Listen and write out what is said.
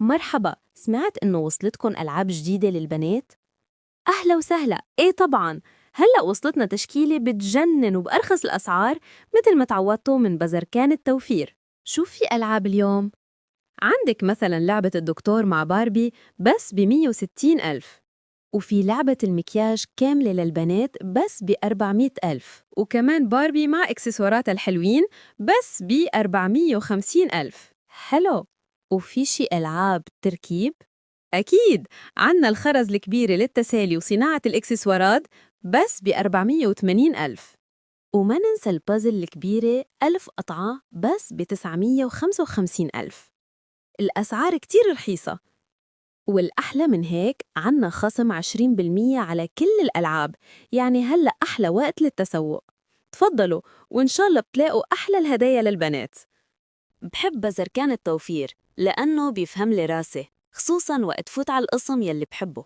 مرحبا، سمعت إنه وصلتكن ألعاب جديدة للبنات؟ أهلا وسهلا، إيه طبعاً. هلأ وصلتنا تشكيلة بتجنن وبأرخص الأسعار مثل ما تعودتوا من بزركان التوفير. شو في ألعاب اليوم؟ عندك مثلاً لعبة الدكتور مع باربي بس ب160 ألف، وفي لعبة المكياج كاملة للبنات بس ب400 ألف، وكمان باربي مع إكسسواراتها الحلوين بس ب450 ألف. حلو. وفي شي ألعاب تركيب؟ أكيد، عنا الخرز الكبيرة للتسالي وصناعة الإكسسوارات بس ب480 ألف، وما ننسى البازل الكبيرة 1000 قطعة بس ب955 ألف. الأسعار كتير رخيصة، والأحلى من هيك عنا خصم 20% على كل الألعاب، يعني هلأ أحلى وقت للتسوق. تفضلوا، وإن شاء الله بتلاقوا أحلى الهدايا للبنات. بحب بزركان التوفير لأنه بيفهم لي راسي، خصوصاً وقت فوت على القسم يلي بحبه.